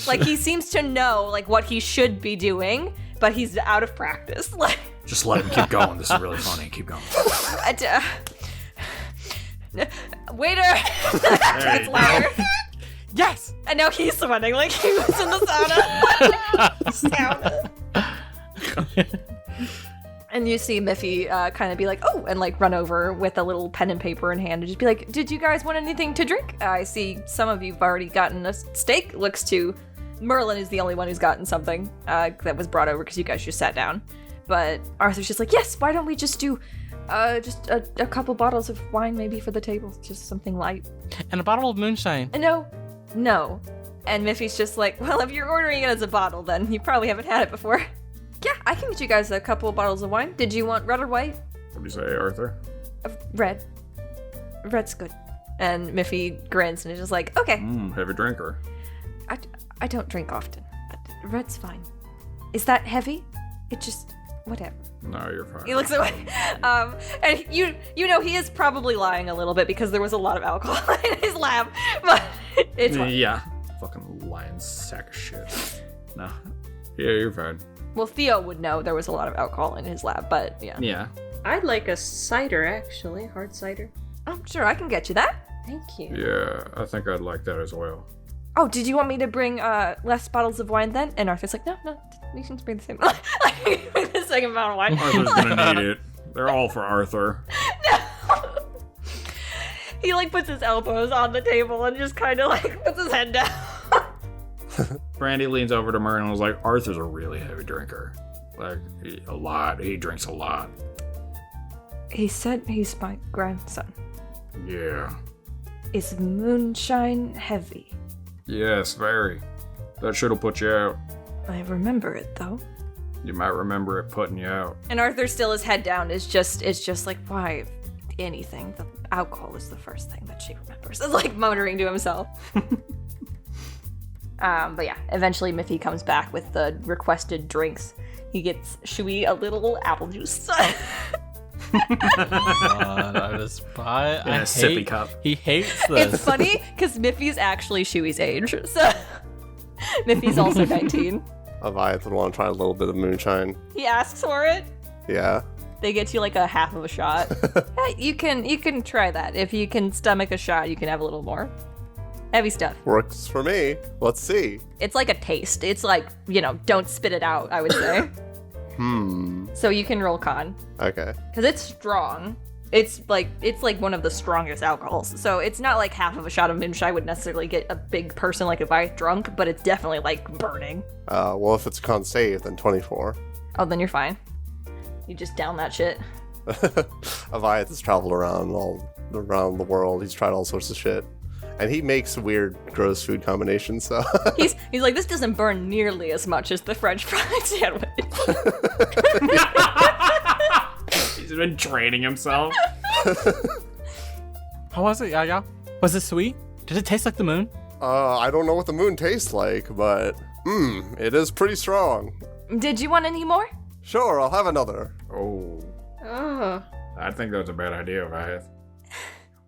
Like he seems to know like what he should be doing, but he's out of practice. Like, Just let him keep going. This is really funny. Keep going. waiter. It's louder. Yes! And now he's sweating like he was in the sauna. And you see Miffy kind of be like, oh, and like run over with a little pen and paper in hand and just be like, did you guys want anything to drink? I see some of you've already gotten a steak. Looks to Merlin is the only one who's gotten something that was brought over because you guys just sat down. But Arthur's just like, yes, why don't we just do just a couple bottles of wine maybe for the table? Just something light. And a bottle of moonshine. No. And Miffy's just like, well, if you're ordering it as a bottle, then you probably haven't had it before. Yeah, I can get you guys a couple of bottles of wine. Did you want red or white? What do you say, Arthur? Red. Red's good. And Miffy grins and is just like, okay. Heavy drinker. I don't drink often, but red's fine. Is that heavy? It just, whatever. No, you're fine. He looks away. And you know he is probably lying a little bit because there was a lot of alcohol in his lab, but it's fine. Yeah. Fucking lying sack of shit. No. Yeah, you're fine. Well, Theo would know there was a lot of alcohol in his lab, but yeah. Yeah. I'd like a cider, actually. Hard cider. Oh, sure, I can get you that. Thank you. Yeah, I think I'd like that as well. Oh, did you want me to bring less bottles of wine then? And Arthur's like, no, you can bring the same. Bring the second bottle of wine. Arthur's gonna need it. They're all for Arthur. He like puts his elbows on the table and just kind of like puts his head down. Brandy leans over to Myrna and was like, Arthur's a really heavy drinker. Like, a lot. He drinks a lot. He said he's my grandson. Yeah. Is moonshine heavy? Yes, very. That shit'll put you out. I remember it though. You might remember it putting you out. And Arthur still his head down. It's just like, why anything? The alcohol is the first thing that she remembers. It's like muttering to himself. But yeah, eventually Miffy comes back with the requested drinks. He gets Shui a little apple juice. a sippy cup. He hates this. It's funny because Miffy's actually Shui's age. So Miffy's also 19. Avayath would want to try a little bit of moonshine. He asks for it. Yeah. They get you like a half of a shot. Yeah, you can try that. If you can stomach a shot, you can have a little more. Heavy stuff. Works for me. Let's see. It's like a taste. It's like, don't spit it out, I would say. So you can roll con. Okay. Because it's strong. It's like one of the strongest alcohols. So it's not like half of a shot of moonshine would necessarily get a big person like Avayath drunk, but it's definitely like burning. Well, if it's a con save, then 24. Oh, then you're fine. You just down that shit. Avayath has traveled around the world. He's tried all sorts of shit. And he makes weird, gross food combinations, so... He's like, this doesn't burn nearly as much as the French fry sandwich. He's been training himself. How was it, Yaya? Was it sweet? Did it taste like the moon? I don't know what the moon tastes like, but... it is pretty strong. Did you want any more? Sure, I'll have another. Oh. Oh. I think that's a bad idea, Avayath.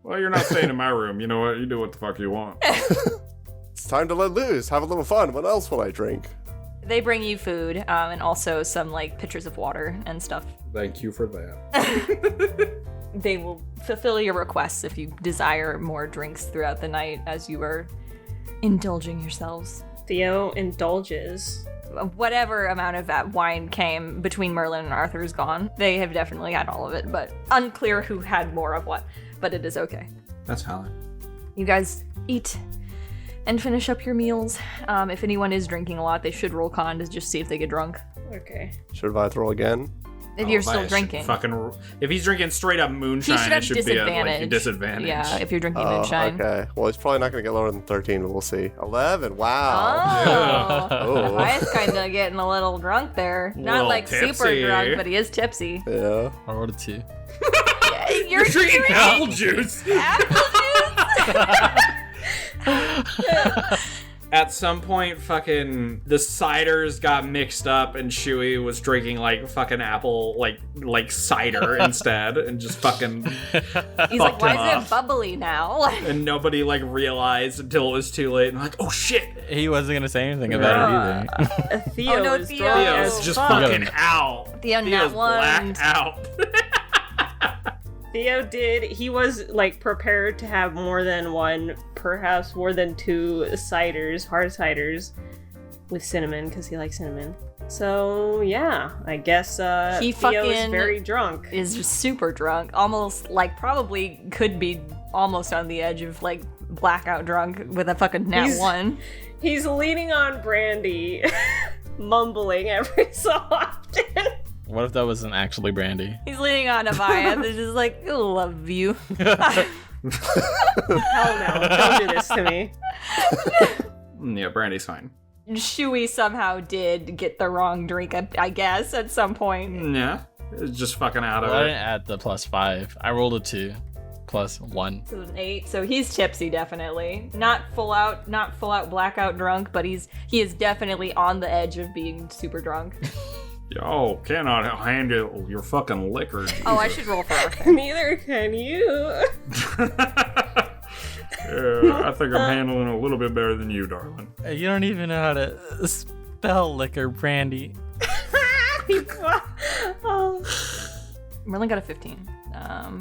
Well, you're not staying in my room. You know what? You do what the fuck you want. It's time to let loose, have a little fun. What else will I drink? They bring you food, and also some, like, pitchers of water and stuff. Thank you for that. They will fulfill your requests if you desire more drinks throughout the night as you are indulging yourselves. Theo indulges. Whatever amount of that wine came between Merlin and Arthur is gone. They have definitely had all of it, but unclear who had more of what. But it is okay. That's fine. You guys eat and finish up your meals. If anyone is drinking a lot, they should roll con to just see if they get drunk. Okay. Should Avayath roll again? If you're still drinking. If he's drinking straight up moonshine, He should have it should be a disadvantage. disadvantage. Yeah, if you're drinking moonshine. Okay. Well, he's probably not going to get lower than 13, but we'll see. 11. Wow. Oh. Oh. Ryan's kind of getting a little drunk there. Not Little like super tipsy. drunk, but he is tipsy. Yeah. I rolled a 2. You're Drinking drinking apple juice. At some point, fucking the ciders got mixed up, and Shui was drinking like fucking apple, like cider instead, and just fucking. He's like, why is it bubbly now? And nobody like realized until it was too late. And like, oh shit, He wasn't gonna say anything about it either. Theo Oh, no, is Theo. drunk Theo's as just fuck. fucking out. Theo Theo's not one. blacked out. Theo he was like prepared to have more than one, perhaps more than 2 ciders, hard ciders, with cinnamon, because he likes cinnamon. So yeah, I guess He Theo is fucking very drunk. Is just super drunk. Almost like probably could be almost on the edge of like blackout drunk with a fucking nat 1. He's leaning on Brandy, mumbling every so often. What if that wasn't actually Brandy? He's leaning on Avayath. It's just like, I love you. Hell no, don't do this to me. Yeah, Brandy's fine. Shui somehow did get the wrong drink, I guess, at some point. Yeah, it's just fucking out Well, of I it. didn't add the +5. I rolled a 2 plus 1. So it was an 8. So he's tipsy, definitely. Not full out blackout drunk, but he is definitely on the edge of being super drunk. Yo, cannot handle your fucking liquor. Oh, I should roll for Arthur. Neither can you. Yeah, I think I'm handling it a little bit better than you, darling. You don't even know how to spell liquor, Brandy. Oh. Merlin got a 15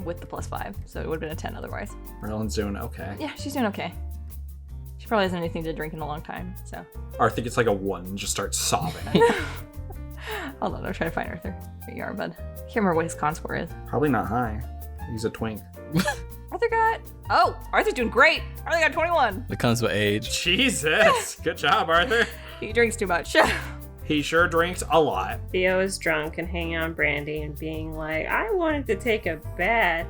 with the +5, so it would have been a 10 otherwise. Merlin's doing okay. Yeah, she's doing okay. She probably hasn't anything to drink in a long time, so. Arthur gets like a 1 and just starts sobbing. Hold on, I'm trying to find Arthur. There you are, bud. I can't remember what his con score is. Probably not high. He's a twink. Arthur's doing great. Arthur got 21. It comes with age. Jesus! Good job, Arthur. He drinks too much. He sure drinks a lot. Theo is drunk and hanging on Brandy and being like, I wanted to take a bath.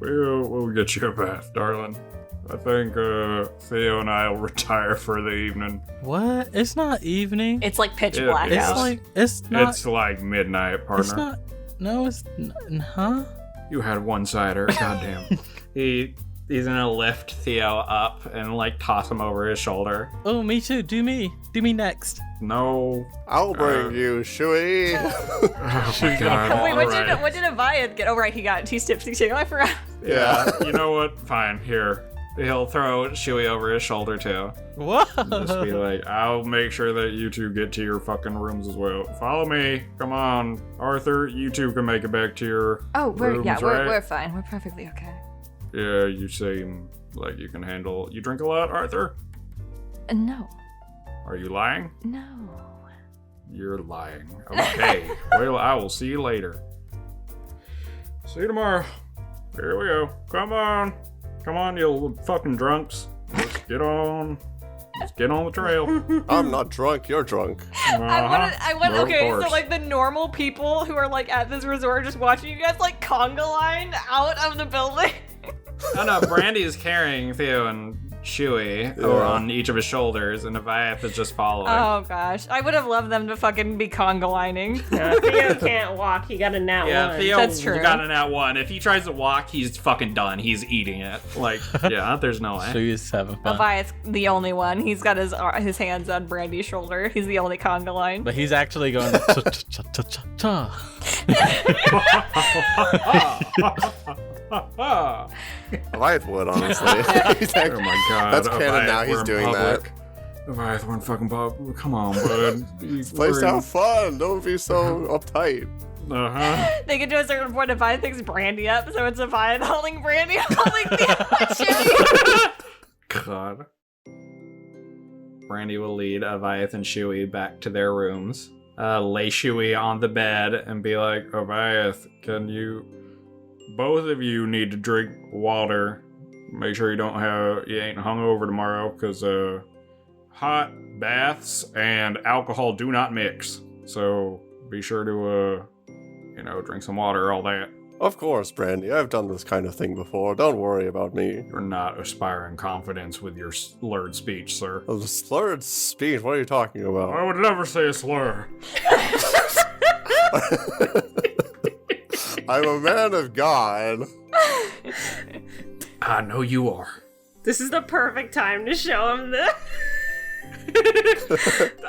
We'll get you a bath, darling. I think Theo and I will retire for the evening. What? It's not evening. It's like pitch Yeah, black it It's out. like it's not. It's like midnight, partner. It's not. No, it's huh? You had one cider. Goddamn. He's gonna lift Theo up and like toss him over his shoulder. Oh, me too. Do me next. No. I'll bring you, Shui. Oh my god. Wait, Alright. what did Avayath get? Oh, right, he got 2 steps too. I forgot. Yeah. You know what? Fine. Here. He'll throw Shui over his shoulder too. Whoa! Just be like, I'll make sure that you two get to your fucking rooms as well. Follow me. Come on. Arthur, you two can make it back to your Oh, rooms, right? we're fine. We're perfectly okay. Yeah, you seem like you can handle... You drink a lot, Arthur? No. Are you lying? No. You're lying. Okay. Well, I will see you later. See you tomorrow. Here we go. Come on. Come on, you fucking drunks. Let's get on. Let's get on the trail. I'm not drunk, you're drunk. I want. Of Okay, so course. like the normal people who are like at this resort just watching you guys like conga line out of the building. Oh no, Brandy is carrying Theo and Shui over on each of his shoulders, and Avayath is just following. Oh gosh, I would have loved them to fucking be conga lining. Theo can't walk. He got a nat Yeah, one. Theo That's true. got an at 1. If he tries to walk, he's fucking done. He's eating it. Like, yeah, there's no way. Shui is having fun. Avayath's the only one. He's got his hands on Brandy's shoulder. He's the only conga line. But he's actually going to cha-cha-cha-cha. Avayath would, honestly. He's Oh actually- my god. That's canon Avayath, now, we're he's in doing public. Avayath, we're in fucking pub. Come on, bud. Place to have fun. Don't be so uptight. Uh-huh. They get to a certain point. Avayath picks Brandy up, so it's Avayath holding Brandy, holding the God. Brandy will lead Avayath and Shui back to their rooms, lay Shui on the bed, and be like, Avayath, can you... Both of you need to drink water. Make sure you ain't hungover tomorrow, because hot baths and alcohol do not mix. So be sure to, drink some water, all that. Of course, Brandy. I've done this kind of thing before. Don't worry about me. You're not aspiring confidence with your slurred speech, sir. A slurred speech? What are you talking about? I would never say a slur. I'm a man of God. I know you are. This is the perfect time to show him the.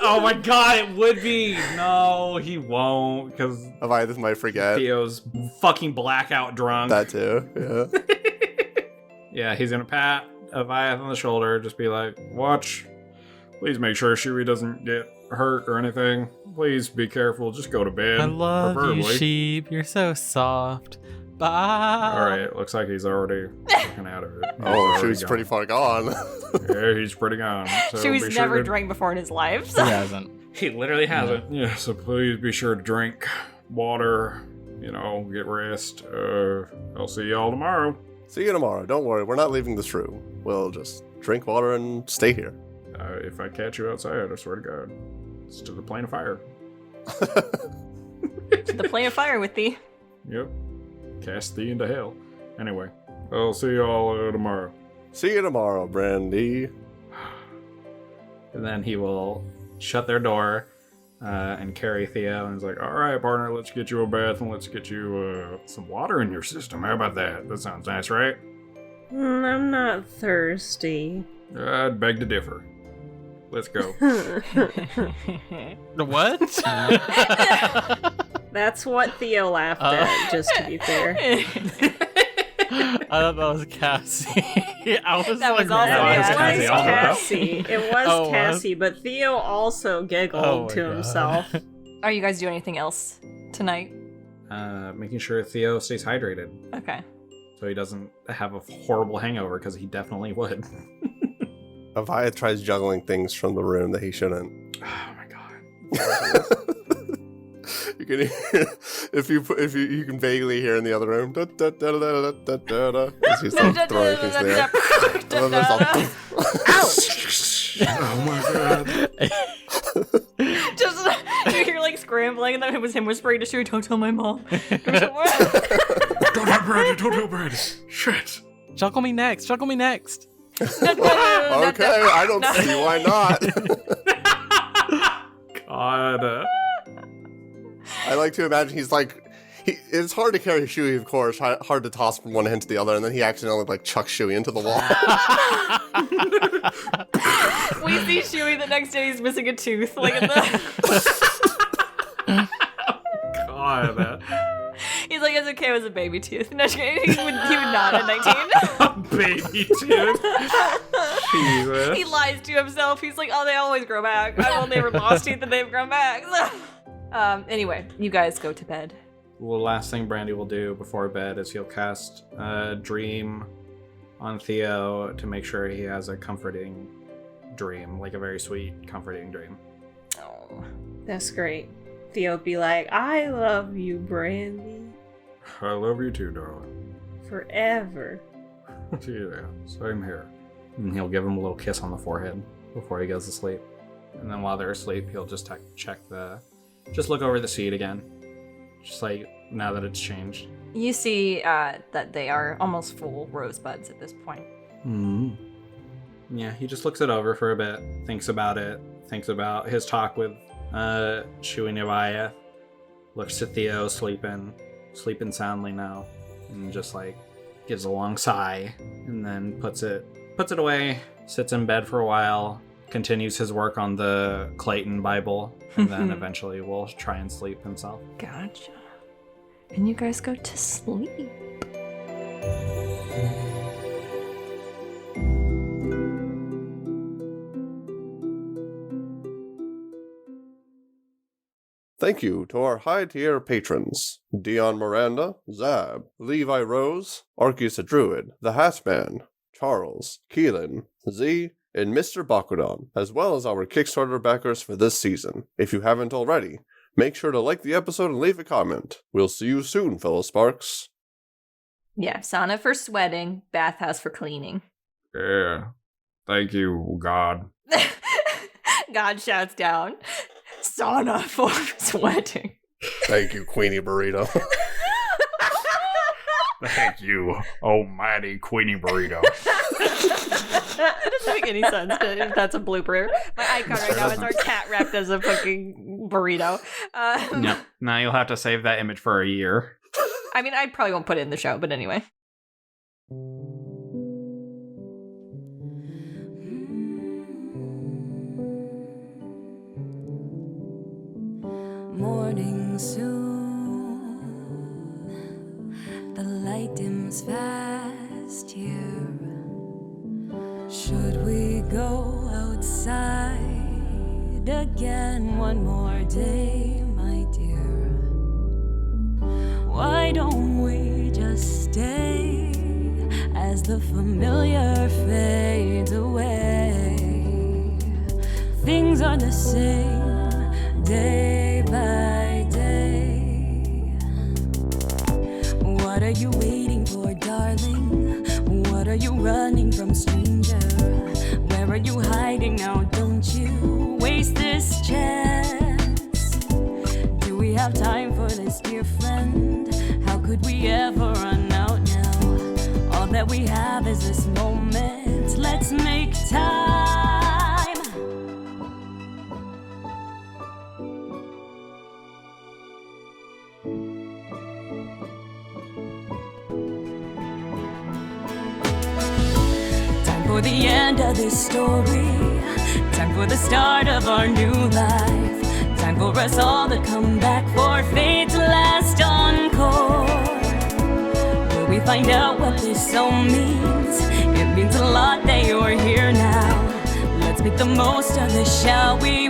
oh my god, it would be. No, he won't, because Avayath might forget. Theo's fucking blackout drunk. That too, yeah. Yeah, he's gonna pat Avayath on the shoulder, just be like, Watch. Please make sure Shui doesn't get hurt or anything. Please be careful. Just go to bed. I love preferably. you, sheep. You're so soft. Bye. Alright, looks like he's already fucking out of it. He's Oh, already Shui's gone. pretty far gone. Yeah, he's pretty gone. So Shui's be sure never to- drank before in his life. He So. hasn't. he literally hasn't. Yeah, so please be sure to drink water. Get rest. I'll see y'all tomorrow. See you tomorrow. Don't worry, we're not leaving this room. We'll just drink water and stay here. If I catch you outside, I swear to God, it's to the plane of fire. To the plane of fire with thee. Yep. Cast thee into hell. Anyway, I'll see y'all tomorrow. See you tomorrow, Brandy. And then he will shut their door and carry Theo, and he's like, All right, partner, let's get you a bath and let's get you some water in your system. How about that? That sounds nice, right? I'm not thirsty. I'd beg to differ. Let's go. What? That's what Theo laughed at, just to be fair. I thought that was Cassie. I was That like, was also what? Cassie. It was Cassie. It was Oh, Cassie, but Theo also giggled Oh my to God. himself. Are you guys doing anything else tonight? Making sure Theo stays hydrated Okay. so he doesn't have a horrible hangover, because he definitely would. Avayath tries juggling things from the room that he shouldn't. Oh my god. You can hear, you can vaguely hear in the other room. Da, da, da, da, da, da, da, as he's like throwing things there. And then there's a- Oh my god. Just you hear like scrambling, and then it was him whispering to Shui, "Don't tell my mom." Don't tell Brandy, don't tell Brandy. Shit. Juggle me next. Juggle me next. Okay, I don't see why not. God. I like to imagine he's like, it's hard to carry Shui, of course, hard to toss from one hand to the other, and then he accidentally like chucks Shui into the wall. We see Shui the next day. He's missing a tooth, like in the. God. He's like, "It's okay. It was a baby tooth." No, he would not at 19. Baby dude. Jesus. He lies to himself. He's like, "Oh, they always grow back. I've only ever lost teeth and they've grown back." Anyway, you guys go to bed. Well, the last thing Brandy will do before bed is he'll cast Dream on Theo to make sure he has a comforting dream, like a very sweet, comforting dream. Oh. That's great. Theo would be like, I love you, Brandy. I love you too, darling. Forever. Yeah, same here. And he'll give him a little kiss on the forehead before he goes to sleep. And then while they're asleep, he'll just just look over the seed again. Just like, now that it's changed. You see that they are almost full rosebuds at this point. Yeah, he just looks it over for a bit, thinks about his talk with Shui and Avayath, looks to Theo sleeping soundly now, and just like gives a long sigh, and then puts it away, sits in bed for a while, continues his work on the Clayton Bible, and then eventually will try and sleep himself. Gotcha. And you guys go to sleep. Thank you to our high-tier patrons, Dion Miranda, Zab, Levi Rose, Arkeus a Druid, The Hatman, Charles, Keilan, Z, and Mr. Bakudan, as well as our Kickstarter backers for this season. If you haven't already, make sure to like the episode and leave a comment. We'll see you soon, fellow Sparks. Yeah, sauna for sweating, bathhouse for cleaning. Yeah. Thank you, God. God shouts down, sauna for sweating. Thank you, Queenie Burrito. Thank you, almighty Queenie Burrito. It doesn't make any sense if that's a blooper. My icon right now is our cat wrapped as a fucking burrito. No, now you'll have to save that image for a year. I mean, I probably won't put it in the show, but anyway. Morning soon, the light dims fast here. Should we go outside again one more day, my dear? Why don't we just stay as the familiar fades away? Things are the same day by day. What are you waiting for, darling? What are you running from, stranger? Where are you hiding now? Don't you waste this chance. Do we have time for this, dear friend? How could we ever run out now? All that we have is this moment. Let's make time. For the end of this story, time for the start of our new life, time for us all to come back for fate's last encore, where we find out what so means. It means a lot that you're here now. Let's make the most of this, shall we?